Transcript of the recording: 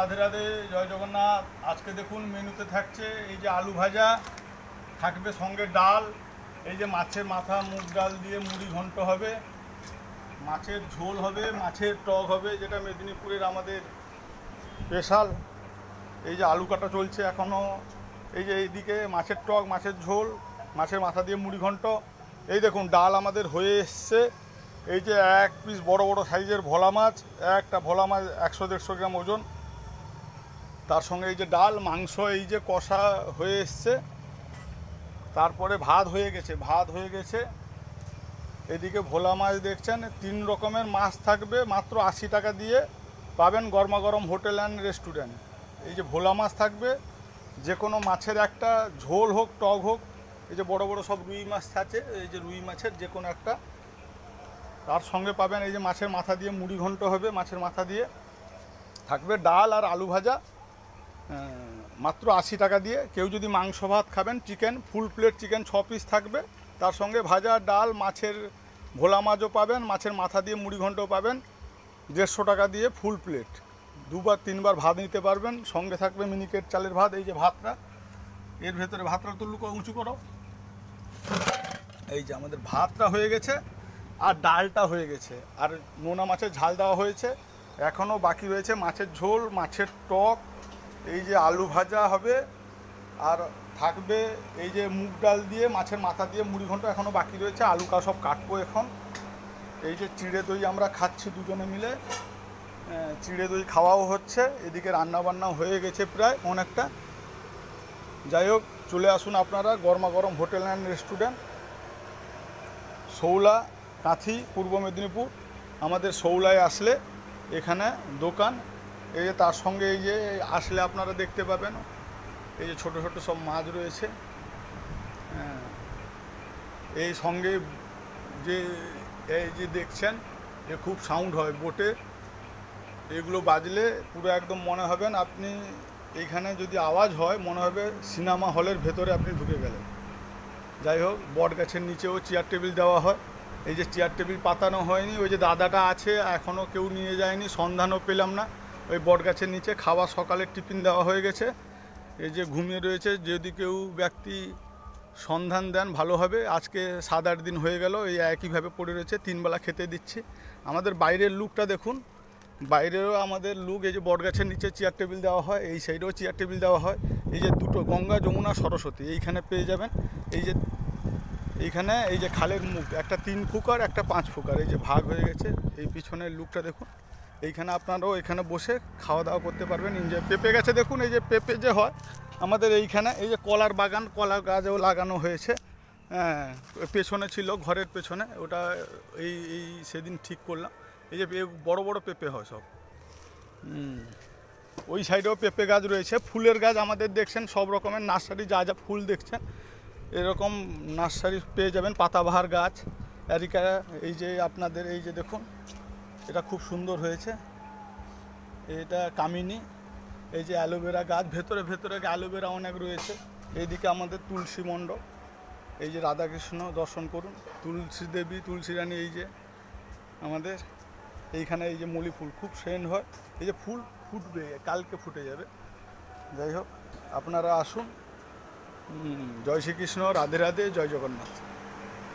রাধে রাধে, জয় জগন্নাথ। আজকে দেখুন মেনুতে থাকছে এই যে আলু ভাজা, থাকবে সঙ্গে ডাল, এই যে মাছের মাথা মুগ ডাল দিয়ে মুড়ি ঘন্ট হবে, মাছের ঝোল হবে, মাছের টক হবে, যেটা মেদিনীপুরের আমাদের স্পেশাল। এই যে আলু কাটা চলছে এখনও, এই যে এইদিকে মাছের টক, মাছের ঝোল, মাছের মাথা দিয়ে মুড়ি ঘন্ট। এই দেখুন ডাল আমাদের হয়ে এসছে। এই যে এক পিস বড় বড় সাইজের ভোলা মাছ, একটা ভোলা মাছ 100-150 গ্রাম ওজন, তার সঙ্গে এই যে ডাল, মাংস এই যে কষা হয়ে এসছে। তারপরে ভাত হয়ে গেছে। এদিকে ভোলা মাছ দেখছেন, 3 রকমের মাছ থাকবে, মাত্র 80 টাকা দিয়ে পাবেন গরমাগরম হোটেল অ্যান্ড রেস্টুরেন্ট। এই যে ভোলা মাছ থাকবে, যে কোনো মাছের একটা, ঝোল হোক টক হোক। এই যে বড় বড় সব রুই মাছ আছে, এই যে রুই মাছের যে কোনো একটা। তার সঙ্গে পাবেন এই যে মাছের মাথা দিয়ে মুড়ি ঘন্ট হবে, মাছের মাথা দিয়ে থাকবে ডাল আর আলু ভাজা, মাত্র 80 টাকা দিয়ে। কেউ যদি মাংস ভাত খাবেন, chicken full plate chicken 6 piece থাকবে, তার সঙ্গে ভাজা ডাল, মাছের ভোলা মাছও পাবেন, মাছের মাথা দিয়ে মুড়ি ঘন্টও পাবেন 150 টাকা দিয়ে ফুল প্লেট। 2-3 বার ভাত নিতে পারবেন, সঙ্গে থাকবে মিনিকেট চালের ভাত। এই যে ভাতটা, এর ভেতরে ভাতটা তুলু উঁচু করো। এই যে আমাদের ভাতটা হয়ে গেছে আর ডালটা হয়ে গেছে, আর নোনা মাছের ঝাল দেওয়া হয়েছে। এখনও বাকি রয়েছে মাছের ঝোল, মাছের টক, এই যে আলু ভাজা হবে, আর থাকবে এই যে মুগ ডাল দিয়ে মাছের মাথা দিয়ে মুড়ি ঘন্ট এখনও বাকি রয়েছে। আলুটা সব কাটবো এখন। এই যে চিড়ে দই আমরা খাচ্ছি দুজনে মিলে, চিড়ে দই খাওয়াও হচ্ছে। এদিকে রান্নাবান্নাও হয়ে গেছে প্রায় অনেকটা। যাই হোক, চলে আসুন আপনারা গরমাগরম hotel and restaurant, Shaula, Kanthi, Purba Medinipur. আমাদের শৌলায় আসলে এখানে দোকান। এই যে তার সঙ্গে এই যে আসলে আপনারা দেখতে পাবেন এই যে ছোট ছোট সব মাছ রয়েছে। এই সঙ্গে যে এই যে দেখছেন, যে খুব সাউন্ড হয় বোটে, এগুলো বাজলে পুরো একদম মনে হবেন আপনি এইখানে, যদি আওয়াজ হয় মনে হবে সিনেমা হলের ভেতরে আপনি ঢুকে গেলেন। যাই হোক, বট গাছের নিচেও চেয়ার টেবিল দেওয়া হয়। এই যে চেয়ার টেবিল পাতানো হয়নি, ওই যে দাদাটা আছে, এখনও কেউ নিয়ে যায়নি, সন্ধানও পেলাম না। ওই বট গাছের নিচে খাওয়া, সকালের টিফিন দেওয়া হয়ে গেছে। এই যে ঘুমিয়ে রয়েছে, যদি কেউ ব্যক্তি সন্ধান দেন ভালো হবে। আজকে 7-8 দিন হয়ে গেল এই একইভাবে পড়ে রয়েছে, 3 বেলা খেতে দিচ্ছি। আমাদের বাইরের লুকটা দেখুন, বাইরেও আমাদের লুক। এই যে বট গাছের নিচে চেয়ার টেবিল দেওয়া হয়, এই সাইডেও চেয়ার টেবিল দেওয়া হয়। এই যে দুটো গঙ্গা, যমুনা, সরস্বতী এইখানে পেয়ে যাবেন। এই যে এইখানে এই যে খালের মুখ, একটা 3 ফুকার, একটা 5 ফুকার, এই যে ভাগ হয়ে গেছে। এই পিছনের লুকটা দেখুন। এইখানে আপনারাও এখানে বসে খাওয়া দাওয়া করতে পারবেন, এনজয়। পেঁপে গাছে দেখুন, এই যে পেঁপে যে হয় আমাদের এইখানে, এই যে কলার বাগান, কলার গাছও লাগানো হয়েছে। পেছনে ছিল, ঘরের পেছনে, ওটা এই সেদিন ঠিক করলাম। এই যে বড় বড় পেঁপে হয় সব। ওই সাইডেও পেঁপে গাছ রয়েছে। ফুলের গাছ আমাদের দেখছেন, সব রকমের নার্সারি, যা যা ফুল দেখছেন এরকম নার্সারি পেয়ে যাবেন। পাতাবাহার গাছ, এরিকা, এই যে আপনাদের এই যে দেখুন, এটা খুব সুন্দর হয়েছে, এটা কামিনী। এই যে অ্যালোভেরা গাছ, ভেতরে অ্যালোভেরা অনেক রয়েছে। এইদিকে আমাদের তুলসী মণ্ডপ, এই যে রাধাকৃষ্ণ দর্শন করুন, তুলসী দেবী, তুলসী রানী। এই যে আমাদের এইখানে এই যে মলি ফুল খুব সেন্ট হয়। এই যে ফুল ফুটবে, কালকে ফুটে যাবে। যাই হোক, আপনারা আসুন। জয় শ্রীকৃষ্ণ, রাধে রাধে, জয় জগন্নাথ।